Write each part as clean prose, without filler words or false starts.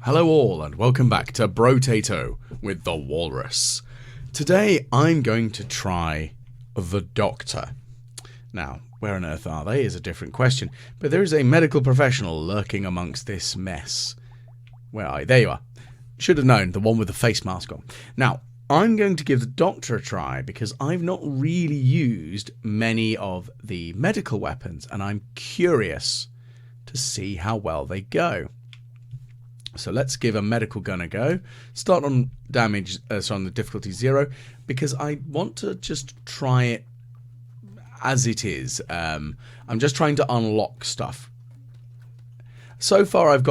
Hello all and welcome back to Brotato with the Walrus. Today I'm going to try the Doctor. Now, where on earth are they is a different question, but there is a medical professional lurking amongst this mess. Where are you? There you are. Should have known, the one with the face mask on. Now, I'm going to give the Doctor a try because I've not really used many of the medical weapons and I'm curious to see how well they go. So let's give a medical gun a go. Start on damage, on the difficulty 0, because I want to just try it as it is. I'm just trying to unlock stuff. So far, I've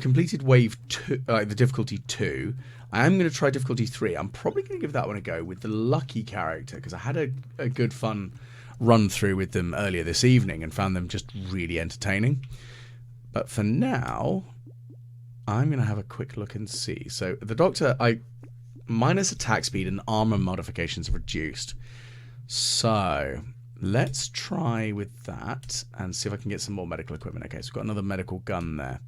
completed wave 2, the difficulty 2. I am going to try difficulty 3. I'm probably going to give that one a go with the lucky character because I had a good fun run through with them earlier this evening and found them just really entertaining. But for now, I'm going to have a quick look and see. So the Doctor, minus attack speed and armor modifications are reduced. So let's try with that and see if I can get some more medical equipment. Okay, so we've got another medical gun there.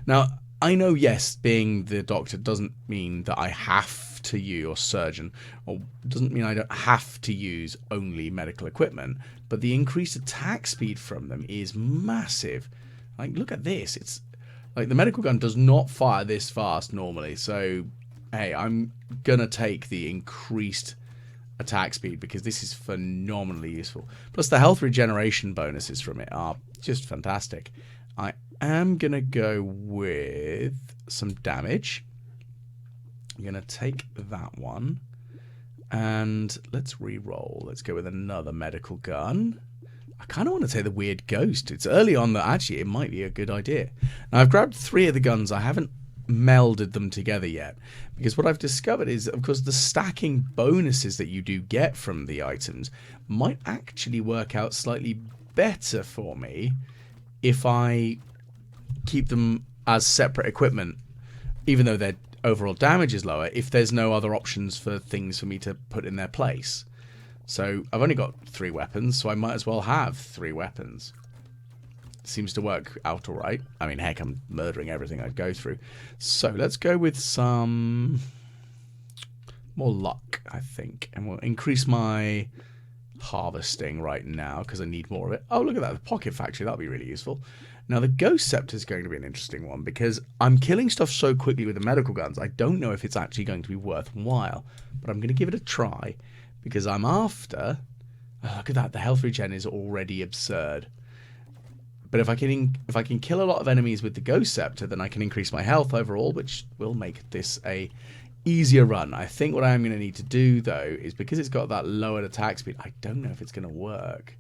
Now, I know, yes, being the Doctor doesn't mean that I have to use, or surgeon, or doesn't mean I don't have to use only medical equipment, but the increased attack speed from them is massive. Like, look at this. It's like the medical gun does not fire this fast normally, so hey, I'm gonna take the increased attack speed because this is phenomenally useful. Plus the health regeneration bonuses from it are just fantastic. I am gonna go with some damage. I'm gonna take that one and let's re-roll. Let's go with another medical gun. I kind of want to take the weird ghost. It's early on that actually it might be a good idea. Now I've grabbed 3 of the guns. I haven't melded them together yet because what I've discovered is, of course, the stacking bonuses that you do get from the items might actually work out slightly better for me if I keep them as separate equipment, even though their overall damage is lower, if there's no other options for things for me to put in their place. So I've only got 3 weapons, so I might as well have 3 weapons. Seems to work out alright. I mean, heck, I'm murdering everything I go through. So let's go with some more luck, I think. And we'll increase my harvesting right now because I need more of it. Oh, look at that, the pocket factory. That'll be really useful. Now, the ghost scepter is going to be an interesting one because I'm killing stuff so quickly with the medical guns. I don't know if it's actually going to be worthwhile, but I'm going to give it a try. Because I'm after... Oh, look at that. The health regen is already absurd. But if I can kill a lot of enemies with the Ghost Scepter, then I can increase my health overall, which will make this a easier run. I think what I'm going to need to do, though, is because it's got that lowered attack speed, I don't know if it's going to work.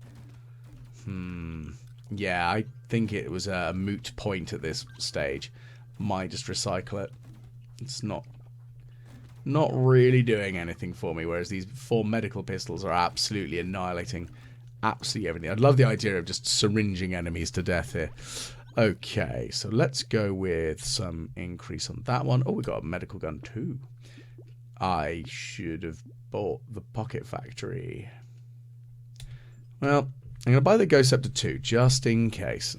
Yeah, I think it was a moot point at this stage. Might just recycle it. It's not really doing anything for me, whereas these 4 medical pistols are absolutely annihilating absolutely everything. I'd love the idea of just syringing enemies to death here. Okay, so let's go with some increase on that one. Oh, we got a medical gun too. I should have bought the pocket factory. Well, I'm going to buy the Ghost Scepter too, just in case.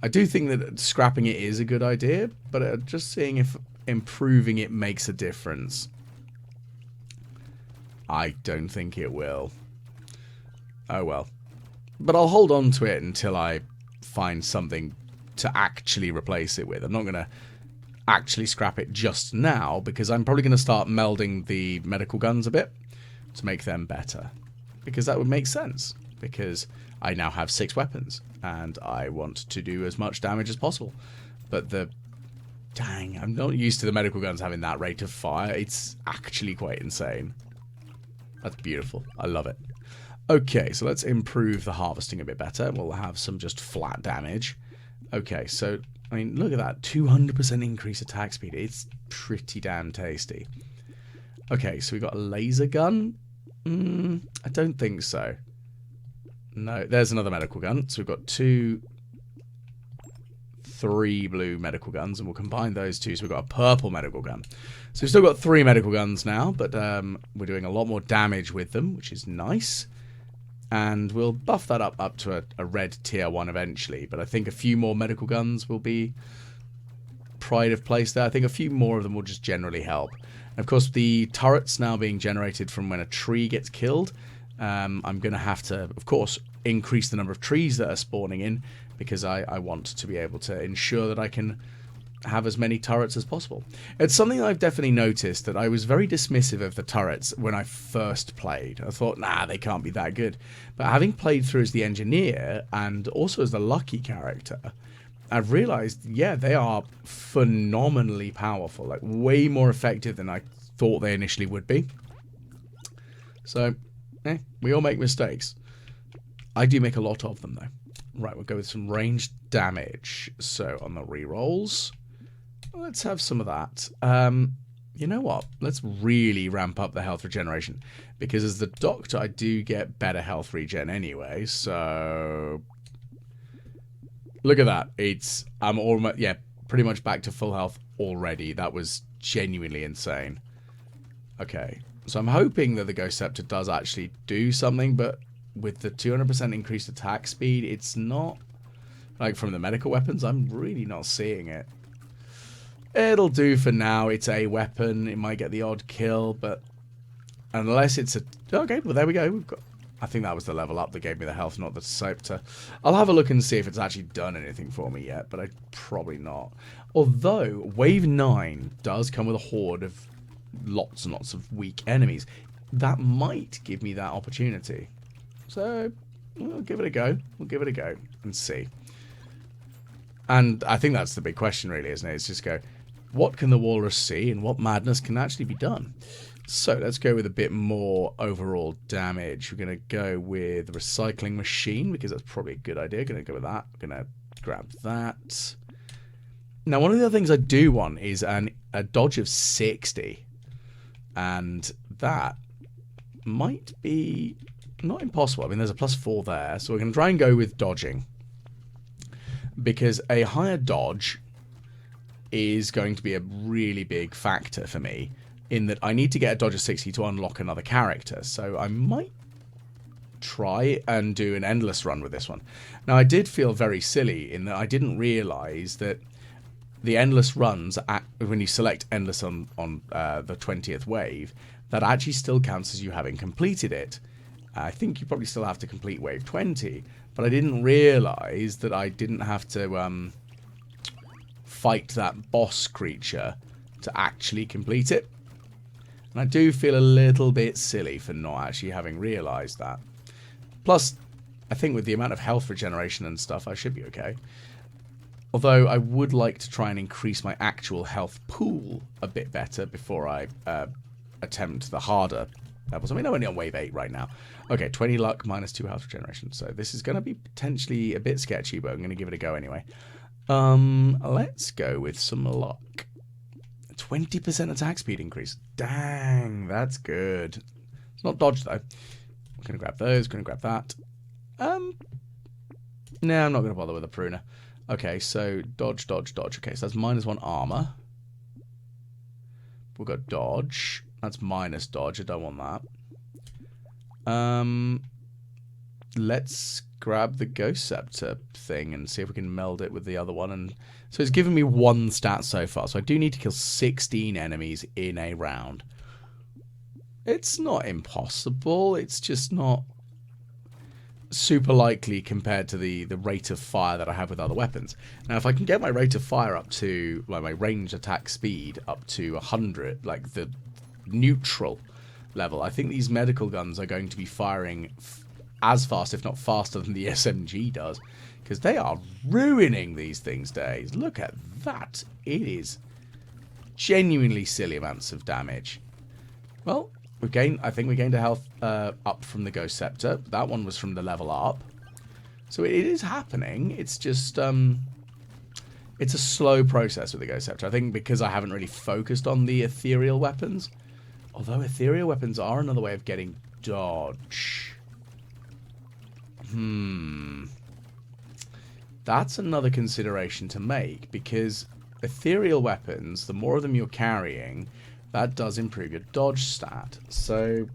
I do think that scrapping it is a good idea, but just seeing if improving it makes a difference. I don't think it will. Oh well. But I'll hold on to it until I find something to actually replace it with. I'm not going to actually scrap it just now because I'm probably going to start melding the medical guns a bit to make them better. Because that would make sense. Because I now have 6 weapons and I want to do as much damage as possible. But dang, I'm not used to the medical guns having that rate of fire. It's actually quite insane. That's beautiful. I love it. Okay, so let's improve the harvesting a bit better. We'll have some just flat damage. Okay, so, I mean, look at that. 200% increase attack speed. It's pretty damn tasty. Okay, so we got a laser gun. I don't think so. No, there's another medical gun. So we've got 3 blue medical guns, and we'll combine those 2, so we've got a purple medical gun. So we've still got 3 medical guns now, but we're doing a lot more damage with them, which is nice. And we'll buff that up to a red tier 1 eventually, but I think a few more medical guns will be pride of place there. I think a few more of them will just generally help. And of course, the turrets now being generated from when a tree gets killed. I'm going to have to, of course, increase the number of trees that are spawning in, because I want to be able to ensure that I can have as many turrets as possible. It's something I've definitely noticed, that I was very dismissive of the turrets when I first played. I thought, nah, they can't be that good. But having played through as the engineer and also as the lucky character, I've realized, yeah, they are phenomenally powerful, like way more effective than I thought they initially would be. So, we all make mistakes. I do make a lot of them, though. Right, we'll go with some ranged damage. So, on the rerolls, let's have some of that. You know what? Let's really ramp up the health regeneration, because as the doctor, I do get better health regen anyway. So, look at that. I'm almost, yeah, pretty much back to full health already. That was genuinely insane. Okay, so I'm hoping that the Ghost Scepter does actually do something, but with the 200% increased attack speed, it's not, like, from the medical weapons, I'm really not seeing it. It'll do for now. It's a weapon. It might get the odd kill, but unless it's a... Okay, well, there we go. We've got... I think that was the level up that gave me the health, not the scepter. I'll have a look and see if it's actually done anything for me yet, but probably not. Although, Wave 9 does come with a horde of lots and lots of weak enemies. That might give me that opportunity. So, we'll give it a go. We'll give it a go and see. And I think that's the big question, really, isn't it? It's just go, what can the walrus see and what madness can actually be done? So, let's go with a bit more overall damage. We're going to go with the recycling machine, because that's probably a good idea. Going to go with that. Going to grab that. Now, one of the other things I do want is a dodge of 60. And that might be not impossible. I mean, there's a +4 there, so we're going to try and go with dodging, because a higher dodge is going to be a really big factor for me, in that I need to get a dodge of 60 to unlock another character. So I might try and do an endless run with this one. Now, I did feel very silly in that I didn't realize that the endless runs, when you select endless on the 20th wave, that actually still counts as you having completed it. I think you probably still have to complete wave 20, but I didn't realize that I didn't have to fight that boss creature to actually complete it. And I do feel a little bit silly for not actually having realized that. Plus, I think with the amount of health regeneration and stuff, I should be okay. Although I would like to try and increase my actual health pool a bit better before I attempt the harder levels. I mean, I'm only on wave 8 right now. Okay, 20 luck, -2 health regeneration. So this is going to be potentially a bit sketchy, but I'm going to give it a go anyway. Let's go with some luck. 20% attack speed increase. Dang, that's good. It's not dodge, though. I'm going to grab those, going to grab that. No, I'm not going to bother with a pruner. Okay, so dodge, dodge, dodge. Okay, so that's -1 armor. We've got dodge. That's minus dodge. I don't want that. Let's grab the Ghost Scepter thing and see if we can meld it with the other one. And so it's given me 1 stat so far. So I do need to kill 16 enemies in a round. It's not impossible. It's just not super likely compared to the rate of fire that I have with other weapons. Now, if I can get my rate of fire up to, like, my range attack speed up to 100, like the neutral level, I think these medical guns are going to be firing as fast, if not faster, than the SMG does, because they are ruining these things days. Look at that. It is genuinely silly amounts of damage. Well, I think we gained a health up from the Ghost Scepter. That one was from the level up. So it is happening. It's just, it's a slow process with the Ghost Scepter. I think because I haven't really focused on the ethereal weapons. Although ethereal weapons are another way of getting dodge. That's another consideration to make, because ethereal weapons, the more of them you're carrying, that does improve your dodge stat. So,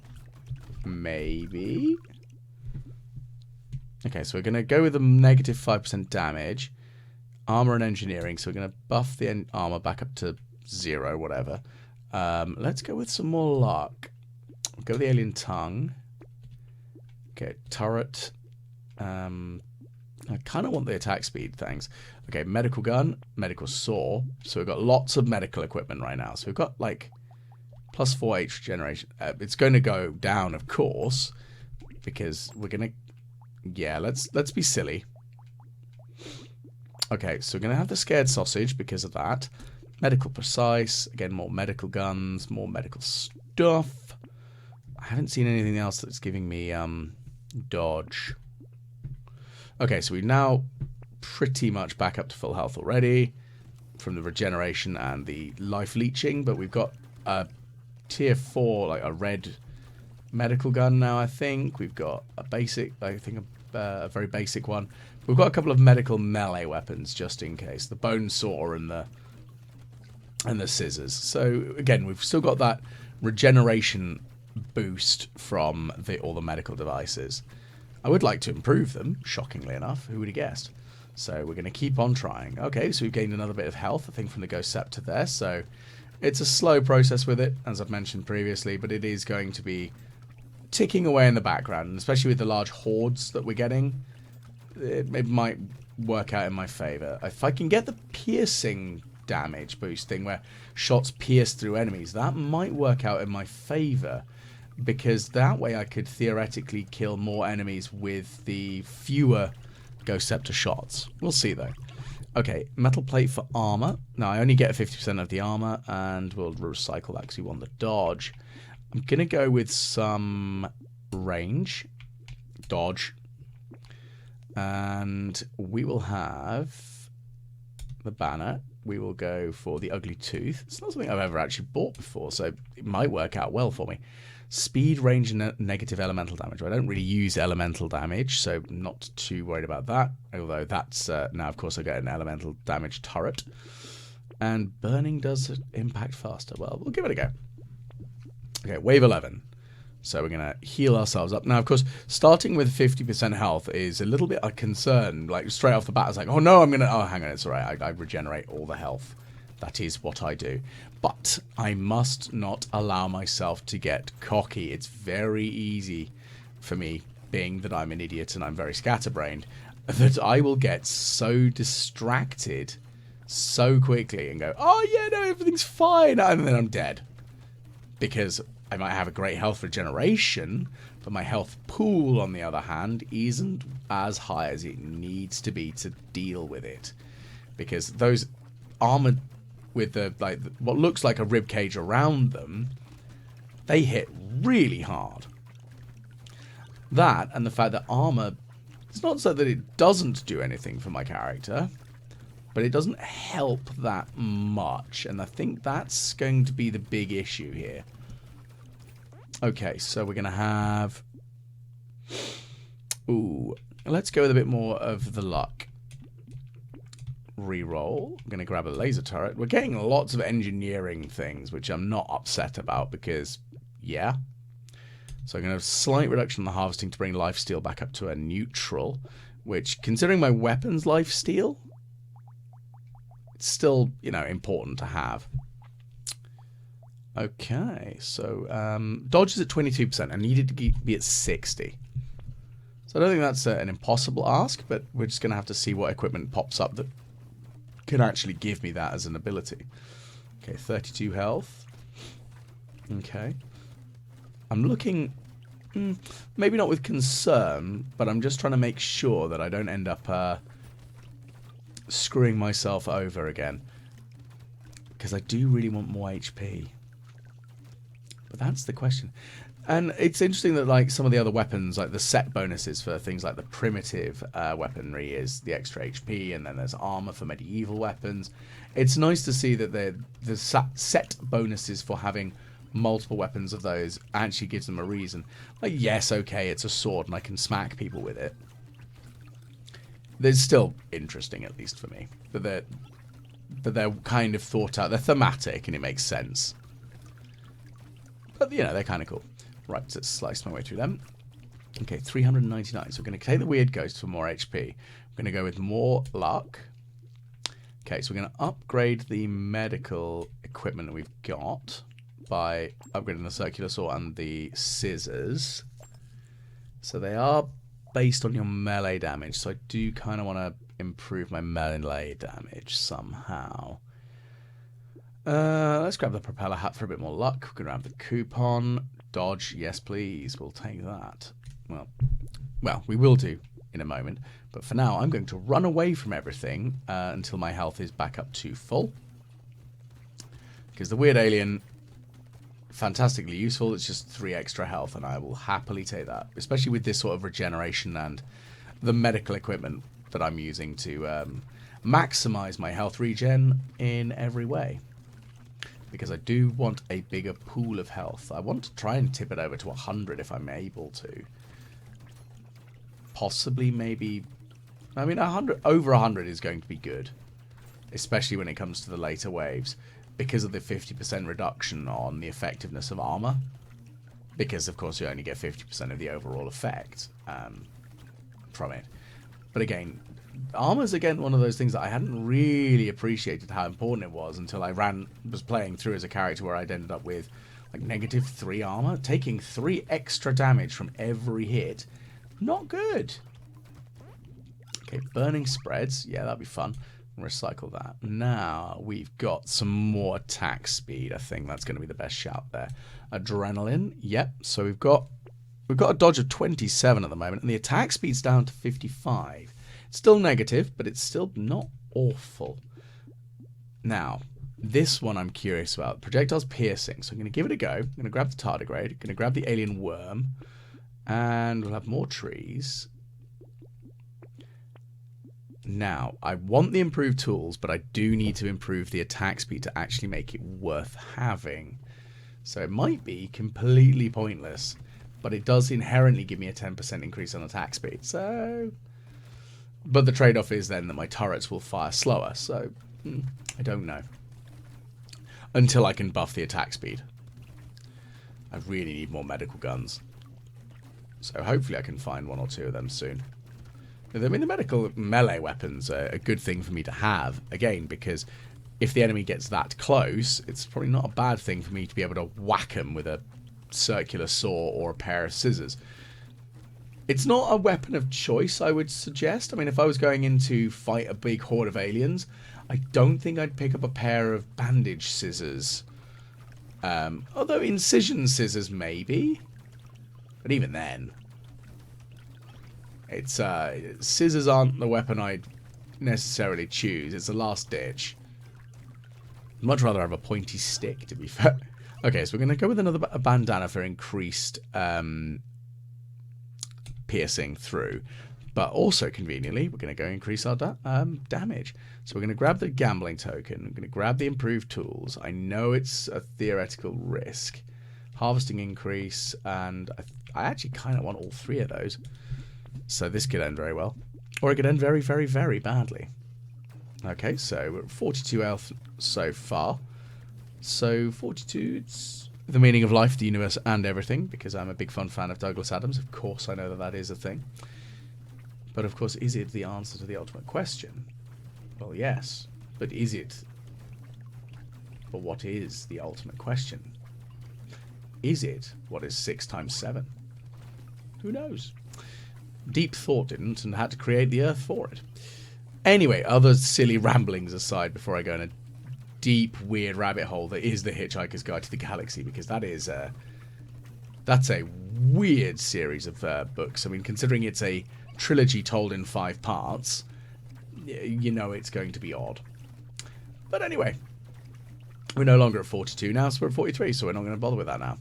maybe? Okay, so we're going to go with a -5% damage. armor and engineering. So we're going to buff the armor back up to 0, whatever. Let's go with some more luck. Go with the alien tongue. Okay, turret. I kind of want the attack speed, thanks. Okay, medical gun, medical saw. So we've got lots of medical equipment right now. So we've got like +4 H regeneration. It's going to go down, of course, because we're going to... Yeah, let's be silly. Okay, so we're going to have the scared sausage because of that. Medical precise. Again, more medical guns, more medical stuff. I haven't seen anything else that's giving me dodge. Okay, so we're now pretty much back up to full health already from the regeneration and the life leeching, but we've got a tier 4, like a red medical gun now, I think. We've got a basic, I think a very basic one. We've got a couple of medical melee weapons just in case. The bone saw and the scissors. So again, we've still got that regeneration boost from all the medical devices. I would like to improve them, shockingly enough. Who would have guessed? So we're going to keep on trying. Okay, so we've gained another bit of health, I think, from the Ghost Scepter there. So it's a slow process with it, as I've mentioned previously, but it is going to be ticking away in the background, and especially with the large hordes that we're getting, it might work out in my favour. If I can get the piercing damage boosting, where shots pierce through enemies, that might work out in my favour. Because that way I could theoretically kill more enemies with the fewer Ghost Scepter shots. We'll see, though. Okay, metal plate for armor. Now, I only get 50% of the armor, and we'll recycle that because we want the dodge. I'm going to go with some range. Dodge. And we will have the banner. We will go for the ugly tooth. It's not something I've ever actually bought before, so it might work out well for me. Speed, range, and negative elemental damage. I don't really use elemental damage, so not too worried about that. Although that's... now, of course, I get an elemental damage turret. And burning does impact faster. Well, we'll give it a go. Okay, wave 11. So we're going to heal ourselves up. Now, of course, starting with 50% health is a little bit a concern. Like, straight off the bat, it's like, oh, no, I'm going to... Oh, hang on, it's all right. I regenerate all the health. That is what I do. But I must not allow myself to get cocky. It's very easy for me, being that I'm an idiot and I'm very scatterbrained, that I will get so distracted so quickly and go, oh, yeah, no, everything's fine. And then I'm dead. Because I might have a great health regeneration, but my health pool, on the other hand, isn't as high as it needs to be to deal with it. Because those armored... with the what looks like a rib cage around them, they hit really hard. That and the fact that armor, it's not so that it doesn't do anything for my character, but it doesn't help that much, and I think that's going to be the big issue here. Okay, so we're going to have... Ooh, let's go with a bit more of the luck. Reroll. I'm going to grab a laser turret. We're getting lots of engineering things, which I'm not upset about because, yeah. So I'm going to have a slight reduction in the harvesting to bring lifesteal back up to a neutral, which, considering my weapons lifesteal, it's still, you know, important to have. Okay, so dodge is at 22%. I needed to be at 60. So I don't think that's an impossible ask, but we're just going to have to see what equipment pops up that can actually give me that as an ability. Okay, 32 health. Okay. I'm looking, maybe not with concern, but I'm just trying to make sure that I don't end up screwing myself over again. Because I do really want more HP. But that's the question. And it's interesting that, like, some of the other weapons, like the set bonuses for things like the primitive weaponry is the extra HP, and then there's armor for medieval weapons. It's nice to see that the set bonuses for having multiple weapons of those actually gives them a reason. Like, yes, okay, it's a sword and I can smack people with it. There's still interesting, at least for me. But they're kind of thought out. They're thematic and it makes sense. But, you know, they're kind of cool. Right, so let's slice my way through them. Okay, 399. So we're going to take the Weird Ghost for more HP. We're going to go with more luck. Okay, so we're going to upgrade the medical equipment that we've got by upgrading the circular saw and the scissors. So they are based on your melee damage, so I do kind of want to improve my melee damage somehow. Let's grab the propeller hat for a bit more luck. We're going to have the coupon. Dodge, yes please, we'll take that. Well, we will do in a moment, but for now I'm going to run away from everything until my health is back up to full. Because the weird alien, fantastically useful, it's just 3 extra health, and I will happily take that, especially with this sort of regeneration and the medical equipment that I'm using to maximize my health regen in every way. Because I do want a bigger pool of health. I want to try and tip it over to 100 if I'm able to. Possibly, maybe... I mean, 100, over 100 is going to be good. Especially when it comes to the later waves. Because of the 50% reduction on the effectiveness of armor. Because, of course, you only get 50% of the overall effect from it. But again... Armor's again one of those things that I hadn't really appreciated how important it was until I was playing through as a character where I'd ended up with like -3 armor, taking 3 extra damage from every hit. Not good. Okay, burning spreads. Yeah, that'd be fun. Recycle that. Now we've got some more attack speed. I think that's going to be the best shout there. Adrenaline. Yep. So we've got a dodge of 27 at the moment, and the attack speed's down to 55. Still negative, but it's still not awful. Now, this one I'm curious about. Projectiles piercing. So I'm going to give it a go. I'm going to grab the tardigrade. I'm going to grab the alien worm. And we'll have more trees. Now, I want the improved tools, but I do need to improve the attack speed to actually make it worth having. So it might be completely pointless, but it does inherently give me a 10% increase on attack speed. So... But the trade-off is then that my turrets will fire slower, so I don't know. Until I can buff the attack speed. I really need more medical guns. So hopefully I can find 1 or 2 of them soon. I mean, the medical melee weapons are a good thing for me to have, again, because if the enemy gets that close, it's probably not a bad thing for me to be able to whack them with a circular saw or a pair of scissors. It's not a weapon of choice, I would suggest. I mean, if I was going in to fight a big horde of aliens, I don't think I'd pick up a pair of bandage scissors. Although incision scissors, maybe. But even then, it's scissors aren't the weapon I'd necessarily choose. It's a last ditch. I'd much rather have a pointy stick, to be fair. Okay, so we're going to go with a bandana for increased... piercing through, but also conveniently we're going to go increase our damage. So we're going to grab the gambling token, we're going to grab the improved tools. I know it's a theoretical risk. Harvesting increase, and I actually kind of want all 3 of those. So this could end very well, or it could end very, very, very badly. Okay, so we're at 42 health so far. So 42, it's the meaning of life, the universe, and everything, because I'm a big fun fan of Douglas Adams. Of course I know that that is a thing. But of course, is it the answer to the ultimate question? Well, yes. But is it? But what is the ultimate question? Is it what is 6 times 7? Who knows? Deep thought didn't, and had to create the Earth for it. Anyway, other silly ramblings aside before I go in a deep, weird rabbit hole that is The Hitchhiker's Guide to the Galaxy, because that's a weird series of books. I mean, considering it's a trilogy told in 5 parts, you know it's going to be odd. But anyway, we're no longer at 42 now, so we're at 43, so we're not going to bother with that now.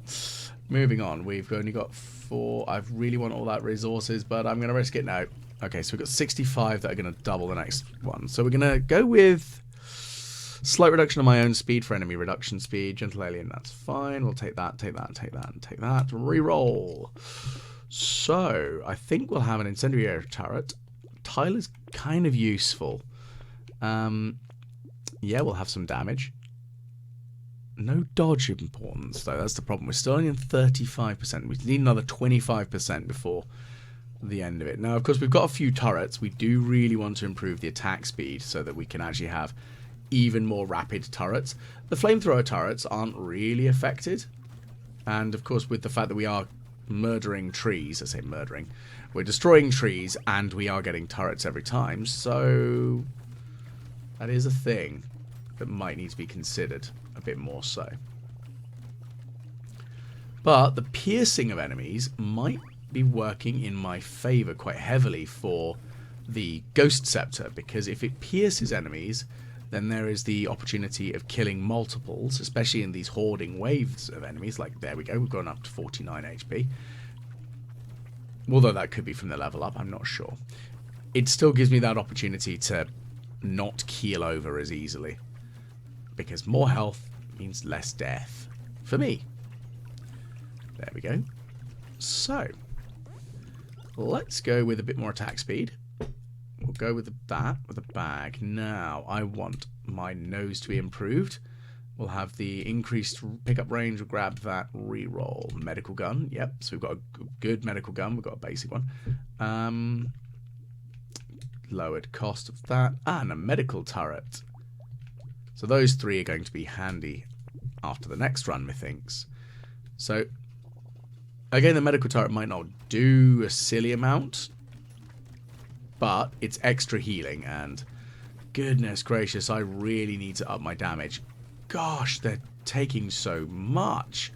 Moving on, we've only got 4. I really want all that resources, but I'm going to risk it now. Okay, so we've got 65 that are going to double the next one. So we're going to go with slight reduction of my own speed for enemy reduction speed. Gentle alien, that's fine. We'll take that, take that, take that, and take that. Reroll. So, I think we'll have an incendiary turret. Tyler's kind of useful. Yeah, we'll have some damage. No dodge importance, though. That's the problem. We're still only at 35%. We need another 25% before the end of it. Now, of course, we've got a few turrets. We do really want to improve the attack speed so that we can actually have even more rapid turrets. The flamethrower turrets aren't really affected. And, of course, with the fact that we are murdering trees, I say murdering, we're destroying trees and we are getting turrets every time, so that is a thing that might need to be considered a bit more so. But the piercing of enemies might be working in my favour quite heavily for the Ghost Scepter, because if it pierces enemies, then there is the opportunity of killing multiples, especially in these hoarding waves of enemies. Like, there we go, we've gone up to 49 HP. Although that could be from the level up, I'm not sure. It still gives me that opportunity to not keel over as easily, because more health means less death for me. There we go. So, let's go with a bit more attack speed. We'll go with that, with a bag. Now, I want my nose to be improved. We'll have the increased pickup range. We'll grab that. Reroll. Medical gun. Yep, so we've got a good medical gun. We've got a basic one. Lowered cost of that. And a medical turret. So those three are going to be handy after the next run, methinks. So, again, the medical turret might not do a silly amount, but it's extra healing, and goodness gracious, I really need to up my damage. Gosh, they're taking so much.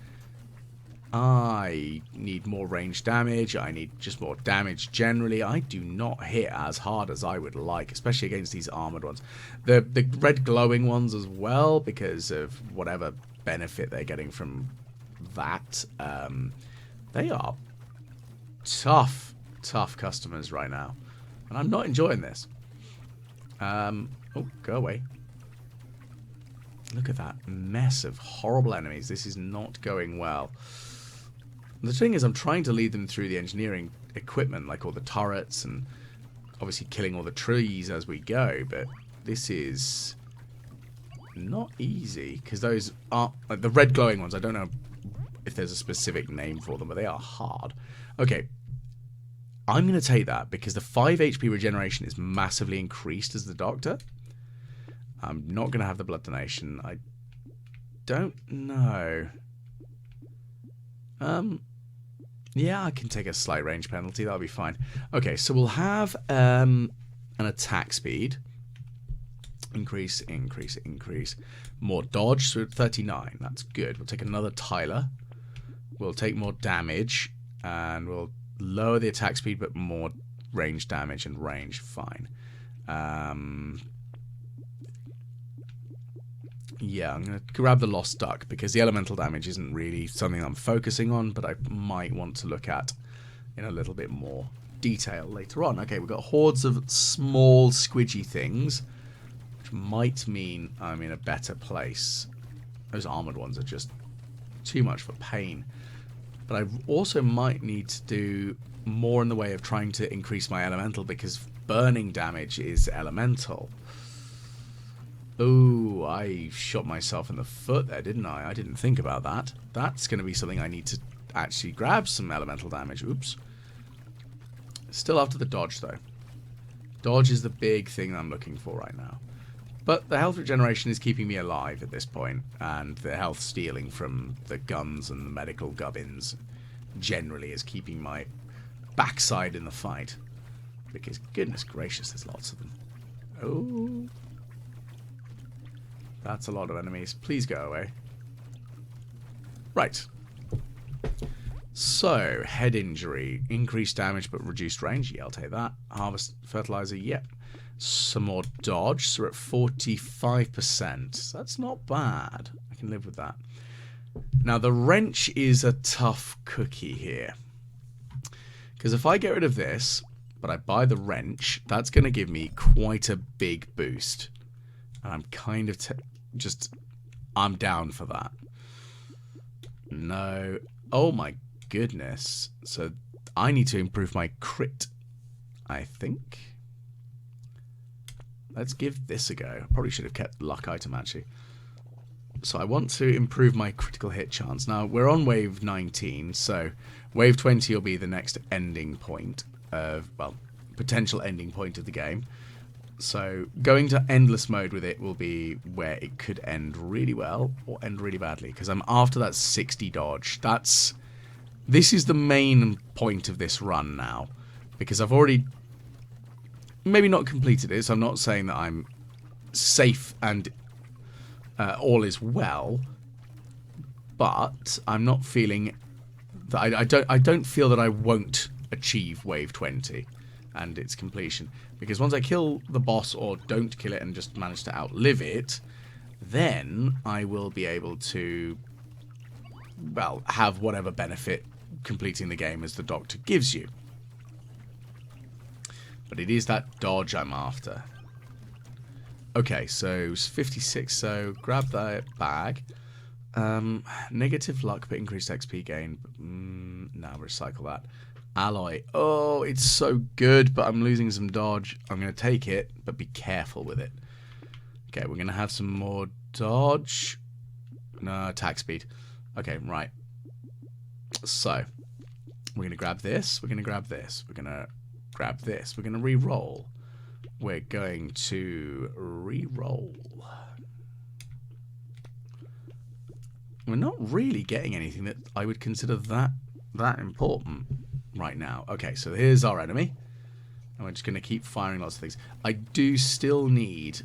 I need more range damage. I need just more damage generally. I do not hit as hard as I would like, especially against these armored ones. The red glowing ones as well, because of whatever benefit they're getting from that. They are tough customers right now. And I'm not enjoying this. Oh, go away. Look at that mess of horrible enemies. This is not going well. The thing is, I'm trying to lead them through the engineering equipment, like all the turrets, and obviously killing all the trees as we go, but this is not easy, because those are, like, the red glowing ones, I don't know if there's a specific name for them, but they are hard. Okay. I'm going to take that because the 5 HP regeneration is massively increased as the Doctor. I'm not going to have the blood donation. I don't know. Yeah, I can take a slight range penalty. That'll be fine. Okay, so we'll have an attack speed. Increase. More dodge, so 39. That's good. We'll take another Tyler. We'll take more damage, and we'll lower the attack speed, but more range damage and range. Fine. Yeah, I'm going to grab the Lost Duck, because the elemental damage isn't really something I'm focusing on, but I might want to look at in a little bit more detail later on. Okay, we've got hordes of small squidgy things, which might mean I'm in a better place. Those armored ones are just too much for pain. But I also might need to do more in the way of trying to increase my elemental, because burning damage is elemental. Oh, I shot myself in the foot there, didn't I? I didn't think about that. That's going to be something I need to actually grab some elemental damage. Oops. Still after the dodge, though. Dodge is the big thing I'm looking for right now. But the health regeneration is keeping me alive at this point, and the health stealing from the guns and the medical gubbins generally is keeping my backside in the fight. Because goodness gracious, there's lots of them. Oh. That's a lot of enemies. Please go away. Right. So, head injury. Increased damage but reduced range. Yeah, I'll take that. Harvest fertilizer. Yep. Some more dodge. So we're at 45%. That's not bad. I can live with that. Now, the wrench is a tough cookie here. Because if I get rid of this, but I buy the wrench, that's going to give me quite a big boost. And I'm kind of I'm down for that. No. Oh my goodness. So I need to improve my crit, I think. Let's give this a go. I probably should have kept the luck item, actually. So I want to improve my critical hit chance. Now, we're on wave 19, so wave 20 will be the next ending point of, well, potential ending point of the game. So going to endless mode with it will be where it could end really well or end really badly, because I'm after that 60 dodge. This is the main point of this run now, because I've already maybe not completed it, so I'm not saying that I'm safe and all is well, but I'm not feeling that I don't feel that I won't achieve wave 20 and its completion, because once I kill the boss or don't kill it and just manage to outlive it, then I will be able to, well, have whatever benefit completing the game as the Doctor gives you. But it is that dodge I'm after. Okay, so 56, so grab that bag. Negative luck but increased XP gain. Now recycle that. Alloy. Oh, it's so good, but I'm losing some dodge. I'm going to take it, but be careful with it. Okay, we're going to have some more dodge. No, attack speed. Okay, right. So, we're going to grab this. We're going to grab this. We're going to grab this. We're going to re-roll. We're going to re-roll. We're not really getting anything that I would consider that important right now. Okay, so here's our enemy. And we're just going to keep firing lots of things. I do still need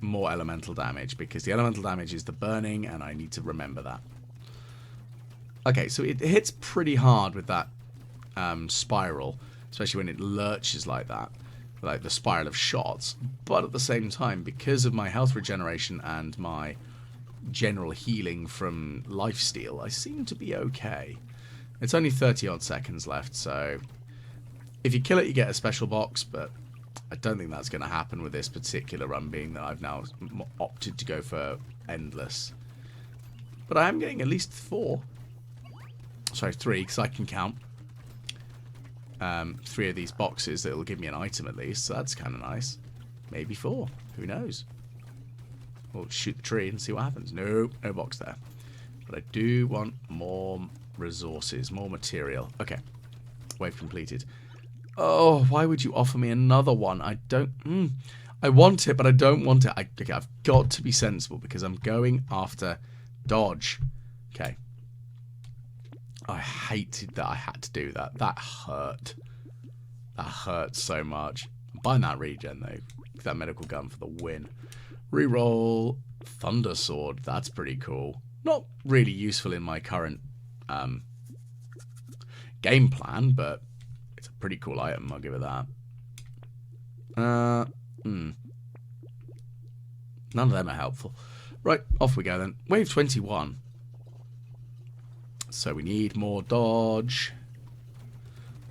more elemental damage, because the elemental damage is the burning, and I need to remember that. Okay, so it hits pretty hard with that spiral, especially when it lurches like that, like the spiral of shots. But at the same time, because of my health regeneration and my general healing from lifesteal, I seem to be okay. It's only 30 odd seconds left, so if you kill it you get a special box, but I don't think that's going to happen with this particular run, being that I've now opted to go for endless. But I am getting at least 3, because I can count 3 of these boxes that will give me an item at least, so that's kind of nice. Maybe 4, who knows. We'll shoot the tree and see what happens. No box there. But I do want more resources, more material. Okay, wave completed. Oh, why would you offer me another one? I don't... I want it, but I don't want it. Okay, I've got to be sensible, because I'm going after dodge. Okay. I hated that I had to do that. That hurt. That hurt so much. I'm buying that regen, though. That medical gun for the win. Reroll Thunder Sword. That's pretty cool. Not really useful in my current game plan, but it's a pretty cool item. I'll give it that. None of them are helpful. Right, off we go then. Wave 21. So we need more dodge.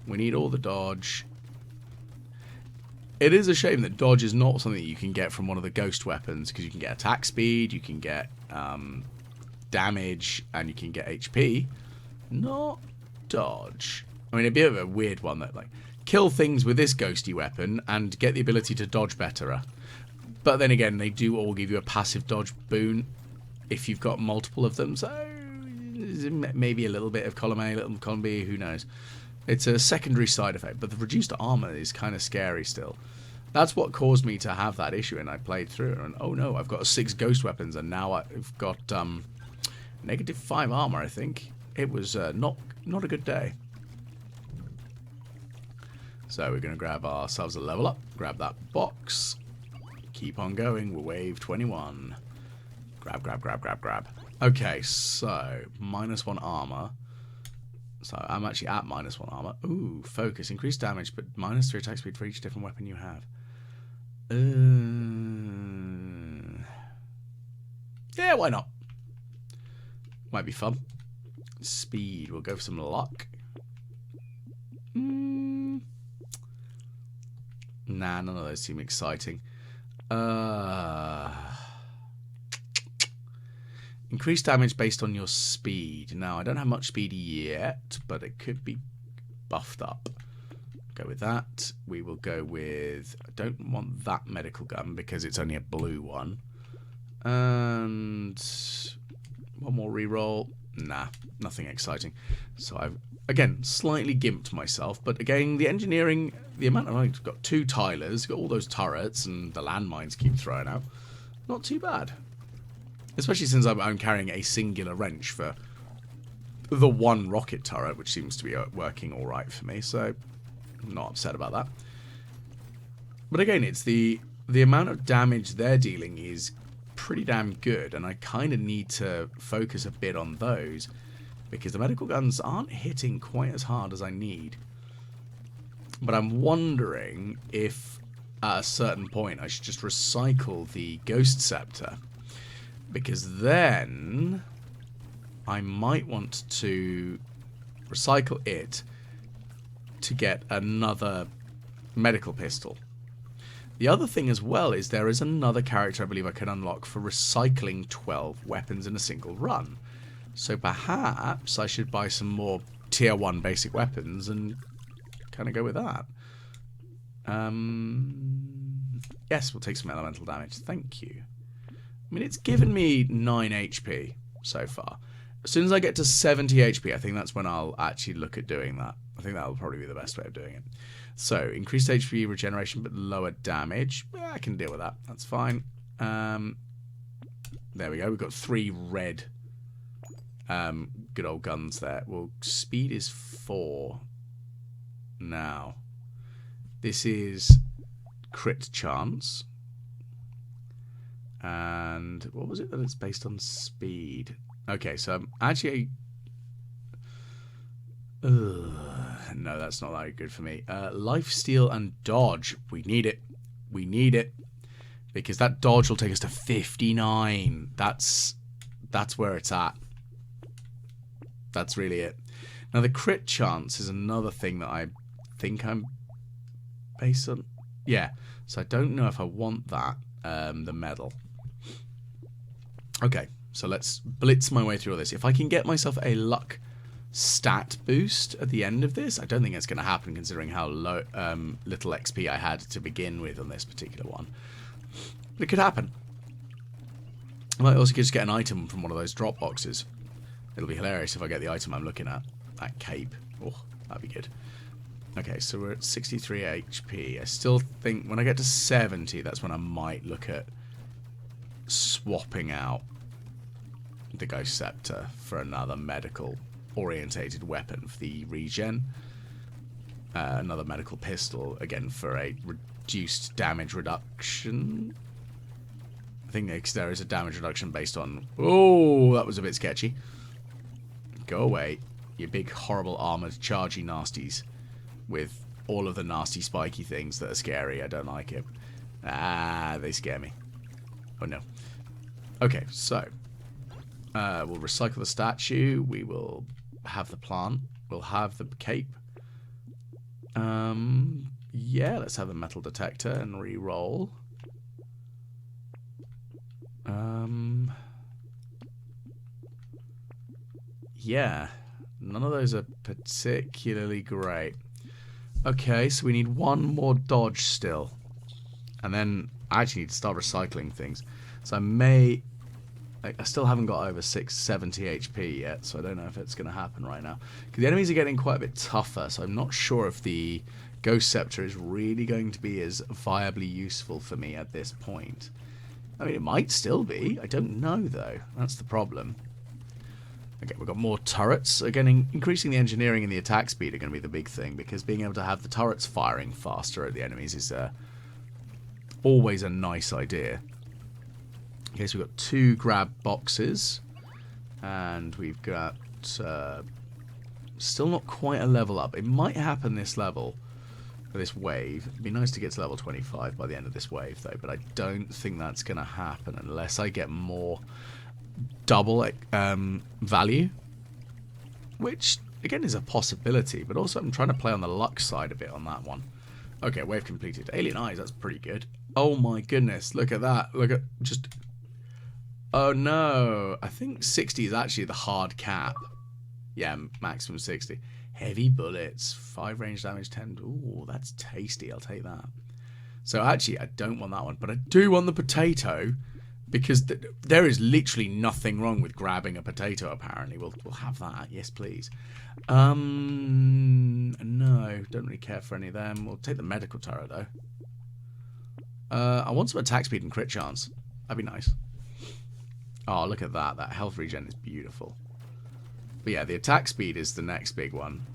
We need all the dodge. It is a shame that dodge is not something that you can get from one of the ghost weapons, because you can get attack speed, you can get damage, and you can get HP. Not dodge. I mean, it'd be a bit of a weird one that, like, kill things with this ghosty weapon and get the ability to dodge better. But then again, they do all give you a passive dodge boon if you've got multiple of them, so maybe a little bit of column A, a little column B, who knows. It's a secondary side effect, but the reduced armor is kind of scary still. That's what caused me to have that issue, and I played through it, and oh no, I've got 6 ghost weapons, and now I've got -5 armor, I think. It was not a good day. So we're going to grab ourselves a level up, grab that box, keep on going, we're wave 21. Grab. Okay, so -1 armor. So I'm actually at -1 armor. Ooh, focus. Increased damage, but -3 attack speed for each different weapon you have. Yeah, why not? Might be fun. Speed. We'll go for some luck. Nah, none of those seem exciting. Increased damage based on your speed. Now, I don't have much speed yet, but it could be buffed up. Go with that. We will go with... I don't want that medical gun because it's only a blue one. And... one more reroll. Nah, nothing exciting. So again, slightly gimped myself, but again, the engineering, the amount of, I've got 2 tilers, got all those turrets, and the landmines keep throwing out. Not too bad. Especially since I'm carrying a singular wrench for the 1 rocket turret, which seems to be working alright for me, so I'm not upset about that. But again, it's the amount of damage they're dealing is pretty damn good, and I kind of need to focus a bit on those, because the medical guns aren't hitting quite as hard as I need. But I'm wondering if at a certain point I should just recycle the Ghost Scepter, because then I might want to recycle it to get another medical pistol. The other thing as well is there is another character I believe I can unlock for recycling 12 weapons in a single run. So perhaps I should buy some more tier 1 basic weapons and kind of go with that. Yes, we'll take some elemental damage. Thank you. I mean, it's given me 9 HP so far. As soon as I get to 70 HP, I think that's when I'll actually look at doing that. I think that'll probably be the best way of doing it. So, increased HP regeneration but lower damage. I can deal with that. That's fine. There we go. We've got 3 red good old guns there. Well, speed is 4 now. This is crit chance. And what was it that it's based on speed? Okay, so I'm actually... no, that's not that good for me. Lifesteal and dodge. We need it. We need it. Because that dodge will take us to 59. That's where it's at. That's really it. Now, the crit chance is another thing that I think I'm based on. Yeah, so I don't know if I want that, the medal. Okay, so let's blitz my way through all this. If I can get myself a luck stat boost at the end of this, I don't think it's going to happen considering how low, little XP I had to begin with on this particular one. But it could happen. I might also just get an item from one of those drop boxes. It'll be hilarious if I get the item I'm looking at. That cape. Oh, that'd be good. Okay, so we're at 63 HP. I still think when I get to 70, that's when I might look at swapping out the Ghost Scepter for another medical orientated weapon for the regen. Another medical pistol, again, for a reduced damage reduction. I think there is a damage reduction based on... Oh, that was a bit sketchy. Go away, you big, horrible, armoured, chargy nasties with all of the nasty, spiky things that are scary. I don't like it. Ah, they scare me. Oh, no. Okay, so we'll recycle the statue. We will have the plant. We'll have the cape. Yeah, let's have a metal detector and re-roll. Yeah, none of those are particularly great. Okay, so we need 1 more dodge still. And then I actually need to start recycling things. So I still haven't got over 670 HP yet, so I don't know if it's going to happen right now. Because the enemies are getting quite a bit tougher, so I'm not sure if the Ghost Scepter is really going to be as viably useful for me at this point. I mean, it might still be. I don't know, though. That's the problem. Okay, we've got more turrets. Again, increasing the engineering and the attack speed are going to be the big thing, because being able to have the turrets firing faster at the enemies is always a nice idea. Okay, so we've got 2 grab boxes, and we've got still not quite a level up. It might happen this level, this wave. It'd be nice to get to level 25 by the end of this wave, though, but I don't think that's going to happen unless I get more double value, which again is a possibility, but also I'm trying to play on the luck side a bit on that one. Okay, wave completed. Alien eyes, that's pretty good. Oh my goodness, look at that. Look at just... Oh no, I think 60 is actually the hard cap. Yeah, maximum 60. Heavy bullets, 5 range damage, 10. Ooh, that's tasty, I'll take that. So actually, I don't want that one, but I do want the potato, Because there is literally nothing wrong with grabbing a potato, apparently. We'll have that. Yes, please. No, don't really care for any of them. We'll take the medical turret, though. I want some attack speed and crit chance. That'd be nice. Oh, look at that. That health regen is beautiful. But yeah, the attack speed is the next big one.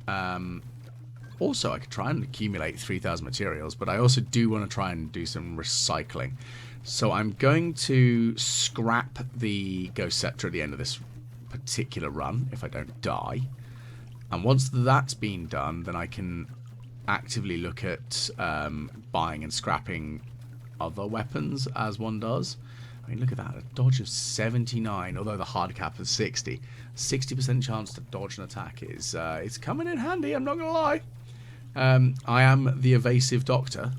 Also, I could try and accumulate 3,000 materials, but I also do want to try and do some recycling. So I'm going to scrap the Ghost Scepter at the end of this particular run, if I don't die. And once that's been done, then I can actively look at buying and scrapping other weapons, as one does. I mean, look at that. A dodge of 79, although the hard cap is 60. 60% chance to dodge an attack is it's coming in handy, I'm not going to lie. I am the evasive doctor.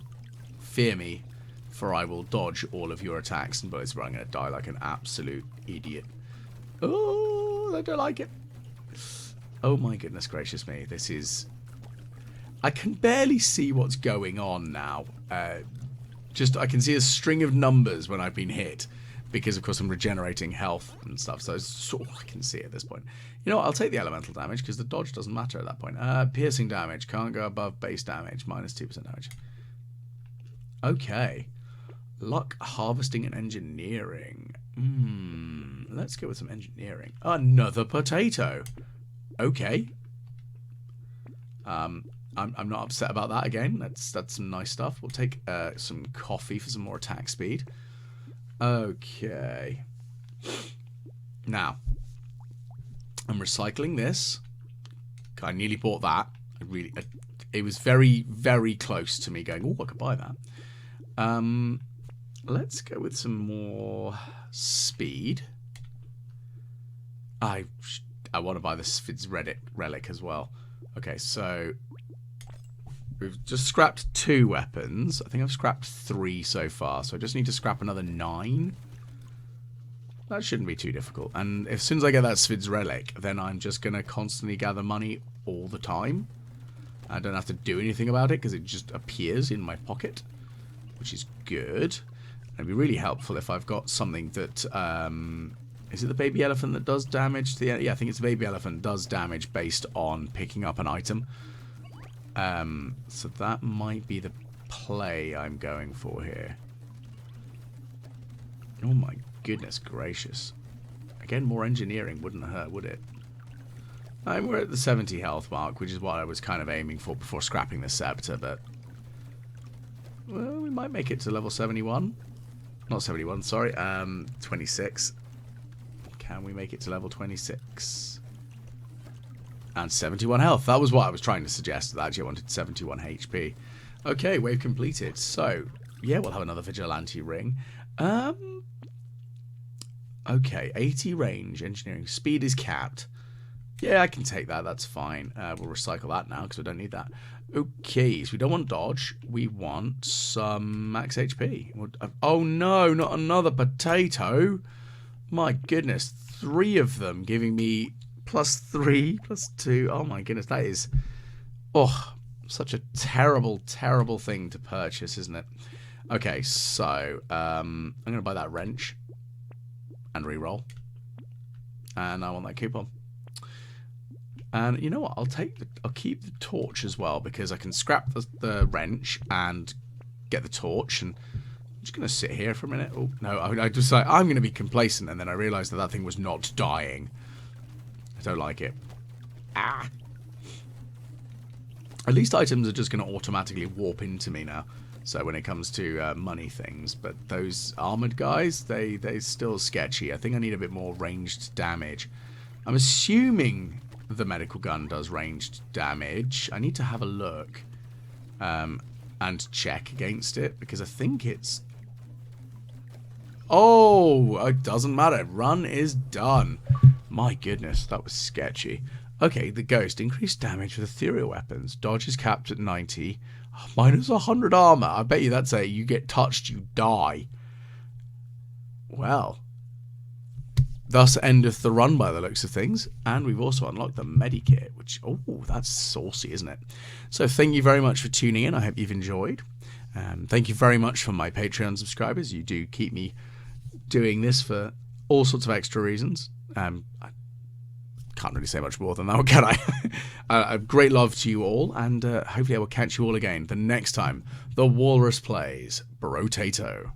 Fear me, for I will dodge all of your attacks and bullets, but I'm going to die like an absolute idiot. Oh, I don't like it. Oh my goodness gracious me. This is... I can barely see what's going on now. Just I can see a string of numbers when I've been hit. Because, of course, I'm regenerating health and stuff. So it's all I can see at this point. You know what? I'll take the elemental damage because the dodge doesn't matter at that point. Piercing damage. Can't go above base damage. Minus 2% damage. Okay. Luck, harvesting, and engineering. Let's go with some engineering. Another potato. Okay. I'm not upset about that again. That's some nice stuff. We'll take some coffee for some more attack speed. Okay. Now, I'm recycling this. I nearly bought that. It was very, very close to me going, oh, I could buy that. Let's go with some more speed. I want to buy the Svid's relic as well. Okay, so we've just scrapped 2 weapons. I think I've scrapped 3 so far, so I just need to scrap another 9. That shouldn't be too difficult. And as soon as I get that Svid's relic, then I'm just going to constantly gather money all the time. I don't have to do anything about it because it just appears in my pocket, which is good. It'd be really helpful if I've got something that... is it the baby elephant that does damage? Yeah, I think it's the baby elephant does damage based on picking up an item. So that might be the play I'm going for here. Oh my goodness gracious. Again, more engineering wouldn't hurt, would it? We're at the 70 health mark, which is what I was kind of aiming for before scrapping the scepter, but... well, we might make it to level 71. Not 71, sorry. 26. Can we make it to level 26? And 71 health. That was what I was trying to suggest. Actually, I wanted 71 HP. Okay, wave completed. So, yeah, we'll have another vigilante ring. Okay, 80 range, engineering. Speed is capped. Yeah, I can take that. That's fine. We'll recycle that now because we don't need that. Okay, so we don't want dodge. We want some max HP. Oh, no, not another potato. My goodness, 3 of them giving me +3, +2. Oh my goodness, that is, such a terrible, terrible thing to purchase, isn't it? Okay, so I'm going to buy that wrench and re-roll. And I want that coupon. And you know what? I'll keep the torch as well because I can scrap the wrench and get the torch and... I'm just going to sit here for a minute. Oh, no, I just like, I'm going to be complacent, and then I realised that thing was not dying. I don't like it. Ah. At least items are just going to automatically warp into me now. So when it comes to money things. But those armoured guys, they're still sketchy. I think I need a bit more ranged damage. I'm assuming the medical gun does ranged damage. I need to have a look and check against it, because I think it's... oh, it doesn't matter. Run is done. My goodness, that was sketchy. Okay, the ghost. Increased damage with ethereal weapons. Dodge is capped at 90. Minus 100 armor. I bet you that's you get touched, you die. Well. Thus endeth the run by the looks of things. And we've also unlocked the medikit, which, oh, that's saucy, isn't it? So thank you very much for tuning in. I hope you've enjoyed. Thank you very much for my Patreon subscribers. You do keep me doing this for all sorts of extra reasons. I can't really say much more than that, can I? Great love to you all, and hopefully I will catch you all again the next time the Walrus plays Brotato.